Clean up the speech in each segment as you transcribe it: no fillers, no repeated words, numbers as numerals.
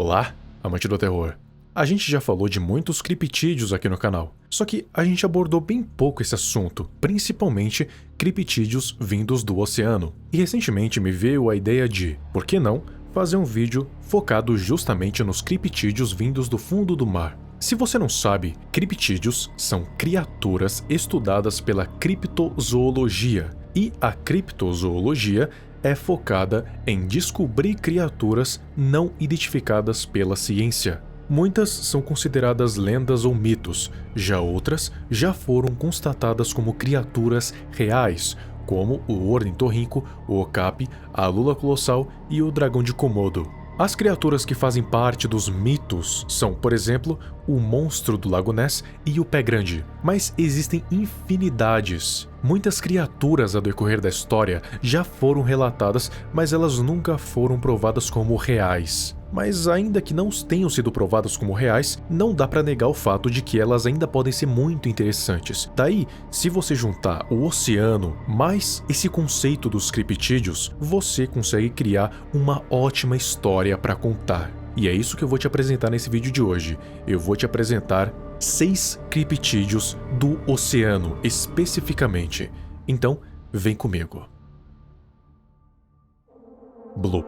Olá, amante do terror. A gente já falou de muitos criptídeos aqui no canal, só que a gente abordou bem pouco esse assunto, principalmente criptídeos vindos do oceano. E recentemente me veio a ideia de, por que não, fazer um vídeo focado justamente nos criptídeos vindos do fundo do mar. Se você não sabe, criptídeos são criaturas estudadas pela criptozoologia, e a criptozoologia é focada em descobrir criaturas não identificadas pela ciência. Muitas são consideradas lendas ou mitos, já outras já foram constatadas como criaturas reais, como o ornitorrinco, o okapi, a lula colossal e o dragão de Komodo. As criaturas que fazem parte dos mitos são, por exemplo, o monstro do Lago Ness e o Pé Grande. Mas existem infinidades. Muitas criaturas ao decorrer da história já foram relatadas, mas elas nunca foram provadas como reais. Mas ainda que não tenham sido provadas como reais, não dá pra negar o fato de que elas ainda podem ser muito interessantes. Daí, se você juntar o oceano mais esse conceito dos criptídeos, você consegue criar uma ótima história pra contar. E é isso que eu vou te apresentar nesse vídeo de hoje. Eu vou te apresentar 6 criptídeos do oceano, especificamente. Então, vem comigo. Bloop.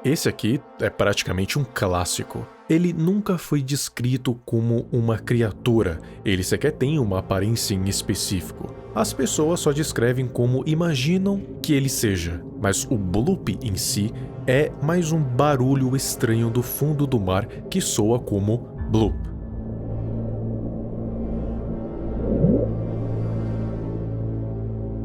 Esse aqui é praticamente um clássico. Ele nunca foi descrito como uma criatura, ele sequer tem uma aparência em específico. As pessoas só descrevem como imaginam que ele seja, mas o bloop em si é mais um barulho estranho do fundo do mar que soa como bloop.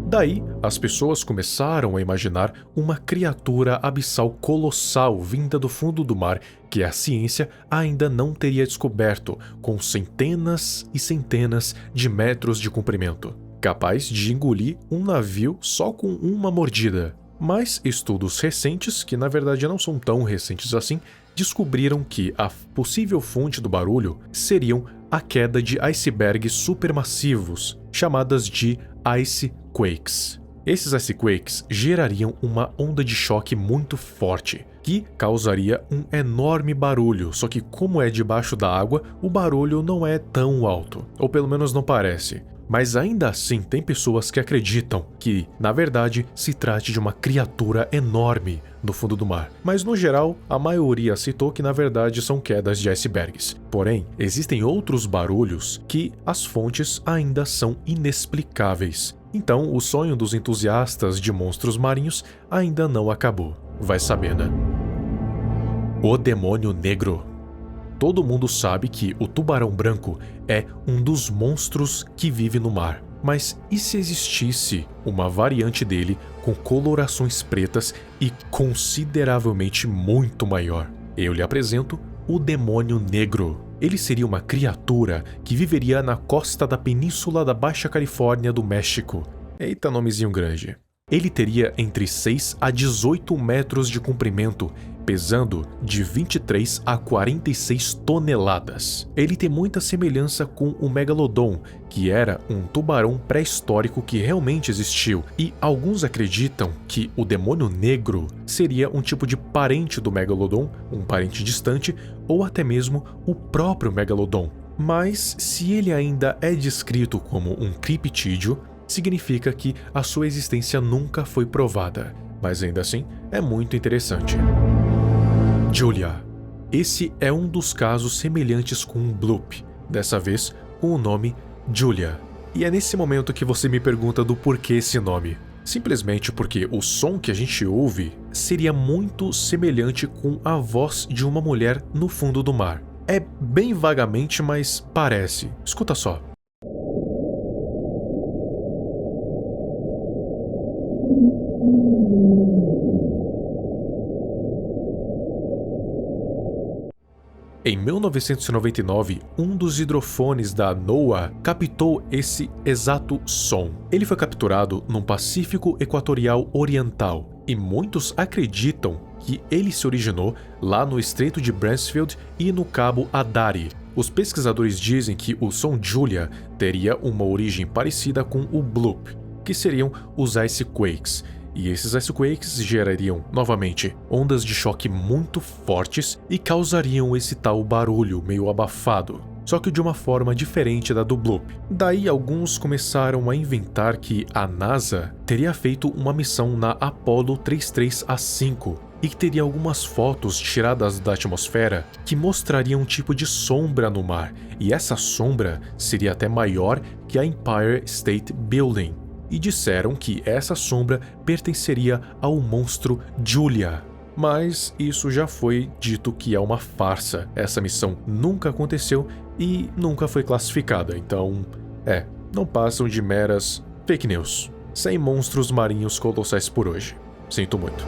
Daí, as pessoas começaram a imaginar uma criatura abissal colossal vinda do fundo do mar que a ciência ainda não teria descoberto, com centenas e centenas de metros de comprimento, capaz de engolir um navio só com uma mordida. Mas estudos recentes, que na verdade não são tão recentes assim, descobriram que a possível fonte do barulho seriam a queda de icebergs supermassivos, chamadas de icequakes. Esses icequakes gerariam uma onda de choque muito forte, que causaria um enorme barulho, só que como é debaixo da água, o barulho não é tão alto, ou pelo menos não parece. Mas ainda assim tem pessoas que acreditam que, na verdade, se trate de uma criatura enorme no fundo do mar. Mas no geral, a maioria citou que na verdade são quedas de icebergs. Porém, existem outros barulhos que as fontes ainda são inexplicáveis. Então, o sonho dos entusiastas de monstros marinhos ainda não acabou. Vai saber, né? O demônio negro. Todo mundo sabe que o tubarão branco é um dos monstros que vive no mar. Mas e se existisse uma variante dele com colorações pretas e consideravelmente muito maior? Eu lhe apresento o demônio negro. Ele seria uma criatura que viveria na costa da península da Baixa Califórnia do México. Eita, nomezinho grande. Ele teria entre 6 a 18 metros de comprimento, pesando de 23 a 46 toneladas. Ele tem muita semelhança com o Megalodon, que era um tubarão pré-histórico que realmente existiu, e alguns acreditam que o demônio negro seria um tipo de parente do Megalodon, um parente distante, ou até mesmo o próprio Megalodon. Mas se ele ainda é descrito como um criptídeo, significa que a sua existência nunca foi provada, mas ainda assim é muito interessante. Julia. Esse é um dos casos semelhantes com um bloop, dessa vez com o nome Julia. E é nesse momento que você me pergunta do porquê esse nome. Simplesmente porque o som que a gente ouve seria muito semelhante com a voz de uma mulher no fundo do mar. É bem vagamente, mas parece. Escuta só. Em 1999, um dos hidrofones da NOAA captou esse exato som. Ele foi capturado no Pacífico Equatorial Oriental e muitos acreditam que ele se originou lá no Estreito de Bransfield e no Cabo Adari. Os pesquisadores dizem que o som Julia teria uma origem parecida com o bloop, que seriam os icequakes, e esses icequakes gerariam, novamente, ondas de choque muito fortes e causariam esse tal barulho meio abafado, só que de uma forma diferente da do Bloop. Daí alguns começaram a inventar que a NASA teria feito uma missão na Apollo 33A5 e que teria algumas fotos tiradas da atmosfera que mostrariam um tipo de sombra no mar, e essa sombra seria até maior que a Empire State Building. E disseram que essa sombra pertenceria ao monstro Julia. Mas isso já foi dito que é uma farsa. Essa missão nunca aconteceu e nunca foi classificada, então, não passam de meras fake news. Sem monstros marinhos colossais por hoje. Sinto muito.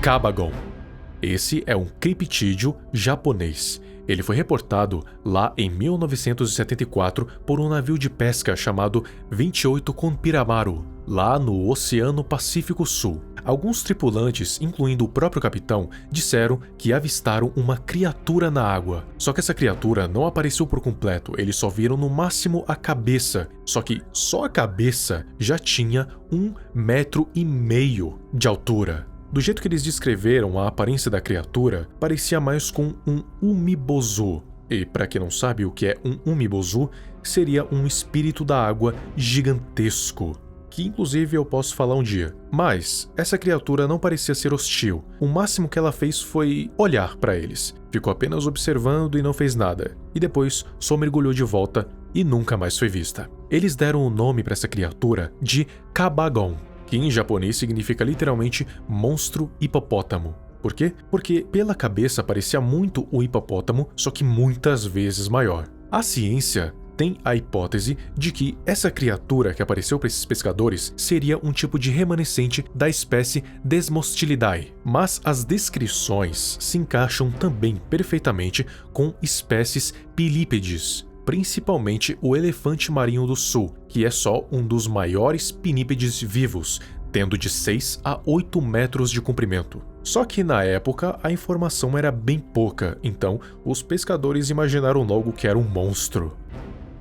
Kabagon. Esse é um criptídeo japonês. Ele foi reportado lá em 1974 por um navio de pesca chamado 28 Konpiramaru, lá no Oceano Pacífico Sul. Alguns tripulantes, incluindo o próprio capitão, disseram que avistaram uma criatura na água. Só que essa criatura não apareceu por completo, eles só viram no máximo a cabeça. Só que só a cabeça já tinha 1,5 metro de altura. Do jeito que eles descreveram a aparência da criatura, parecia mais com um umibozu. E para quem não sabe o que é um umibozu, seria um espírito da água gigantesco, que inclusive eu posso falar um dia. Mas essa criatura não parecia ser hostil. O máximo que ela fez foi olhar para eles. Ficou apenas observando e não fez nada. E depois só mergulhou de volta e nunca mais foi vista. Eles deram o nome para essa criatura de Kabagon, que em japonês significa literalmente monstro hipopótamo. Por quê? Porque pela cabeça parecia muito o hipopótamo, só que muitas vezes maior. A ciência tem a hipótese de que essa criatura que apareceu para esses pescadores seria um tipo de remanescente da espécie Desmostilidae, mas as descrições se encaixam também perfeitamente com espécies pilípedes, principalmente o elefante marinho do sul, que é só um dos maiores pinípedes vivos, tendo de 6 a 8 metros de comprimento. Só que na época a informação era bem pouca, então os pescadores imaginaram logo que era um monstro.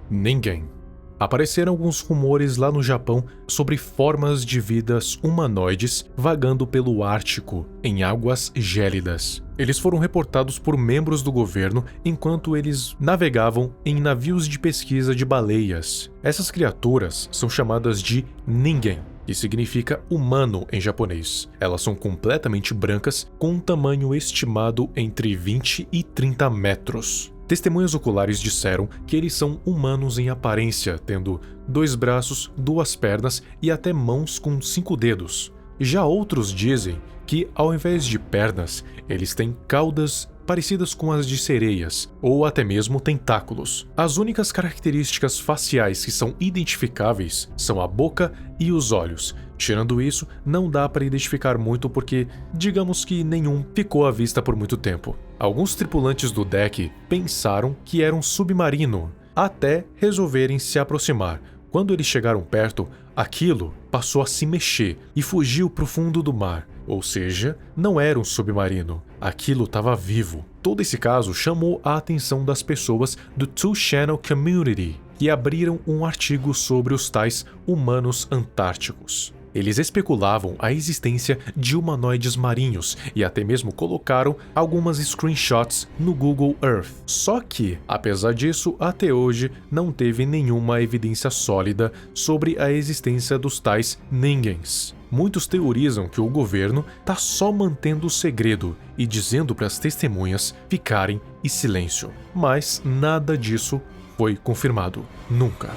Ninguém. Apareceram alguns rumores lá no Japão sobre formas de vidas humanoides vagando pelo Ártico, em águas gélidas. Eles foram reportados por membros do governo enquanto eles navegavam em navios de pesquisa de baleias. Essas criaturas são chamadas de Ningen, que significa humano em japonês. Elas são completamente brancas, com um tamanho estimado entre 20 e 30 metros. Testemunhas oculares disseram que eles são humanos em aparência, tendo 2 braços, 2 pernas e até mãos com 5 dedos. Já outros dizem que, ao invés de pernas, eles têm caudas parecidas com as de sereias, ou até mesmo tentáculos. As únicas características faciais que são identificáveis são a boca e os olhos. Tirando isso, não dá para identificar muito porque, digamos que nenhum ficou à vista por muito tempo. Alguns tripulantes do deck pensaram que era um submarino, até resolverem se aproximar. Quando eles chegaram perto, aquilo passou a se mexer e fugiu para o fundo do mar. Ou seja, não era um submarino. Aquilo estava vivo. Todo esse caso chamou a atenção das pessoas do Two Channel Community, que abriram um artigo sobre os tais humanos antárticos. Eles especulavam a existência de humanoides marinhos e até mesmo colocaram algumas screenshots no Google Earth. Só que, apesar disso, até hoje não teve nenhuma evidência sólida sobre a existência dos tais Ningens. Muitos teorizam que o governo está só mantendo o segredo e dizendo para as testemunhas ficarem em silêncio. Mas nada disso foi confirmado. Nunca.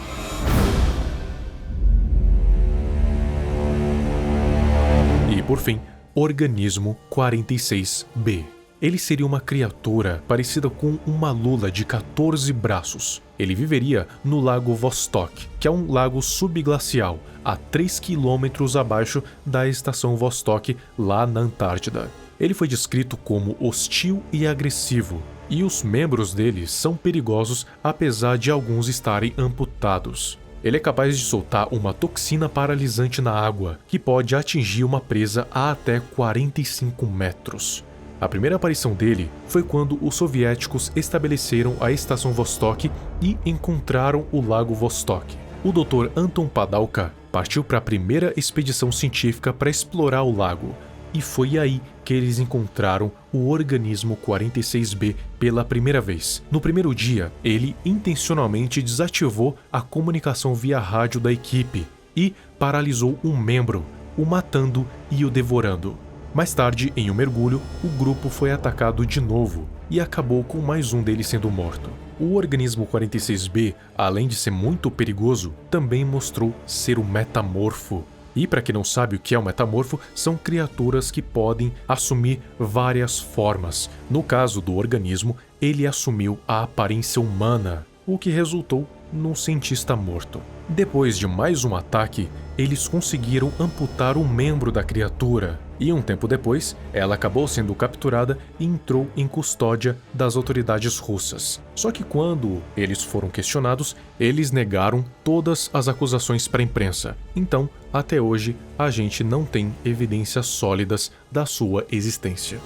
E por fim, Organismo 46B. Ele seria uma criatura parecida com uma lula de 14 braços. Ele viveria no Lago Vostok, que é um lago subglacial, a 3 quilômetros abaixo da estação Vostok, lá na Antártida. Ele foi descrito como hostil e agressivo, e os membros dele são perigosos apesar de alguns estarem amputados. Ele é capaz de soltar uma toxina paralisante na água, que pode atingir uma presa a até 45 metros. A primeira aparição dele foi quando os soviéticos estabeleceram a estação Vostok e encontraram o lago Vostok. O Dr. Anton Padalka partiu para a primeira expedição científica para explorar o lago, e foi aí que eles encontraram o organismo 46B pela primeira vez. No primeiro dia, ele intencionalmente desativou a comunicação via rádio da equipe e paralisou um membro, o matando e o devorando. Mais tarde, em um mergulho, o grupo foi atacado de novo e acabou com mais um deles sendo morto. O organismo 46B, além de ser muito perigoso, também mostrou ser um metamorfo. E para quem não sabe o que é um metamorfo, são criaturas que podem assumir várias formas. No caso do organismo, ele assumiu a aparência humana, o que resultou num cientista morto. Depois de mais um ataque, eles conseguiram amputar um membro da criatura, e um tempo depois, ela acabou sendo capturada e entrou em custódia das autoridades russas. Só que quando eles foram questionados, eles negaram todas as acusações para a imprensa. Então, até hoje, a gente não tem evidências sólidas da sua existência.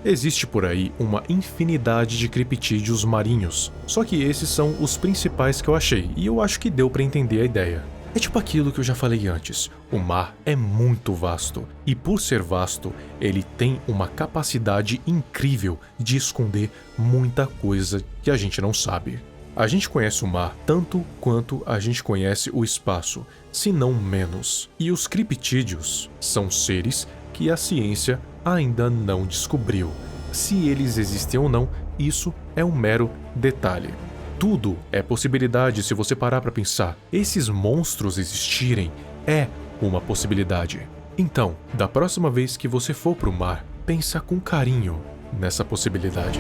Existe por aí uma infinidade de criptídeos marinhos, só que esses são os principais que eu achei, e eu acho que deu para entender a ideia. É tipo aquilo que eu já falei antes, o mar é muito vasto, e por ser vasto, ele tem uma capacidade incrível de esconder muita coisa que a gente não sabe. A gente conhece o mar tanto quanto a gente conhece o espaço, se não menos. E os criptídeos são seres que a ciência ainda não descobriu. Se eles existem ou não, isso é um mero detalhe. Tudo é possibilidade se você parar para pensar. Esses monstros existirem é uma possibilidade. Então, da próxima vez que você for pro mar, pensa com carinho nessa possibilidade.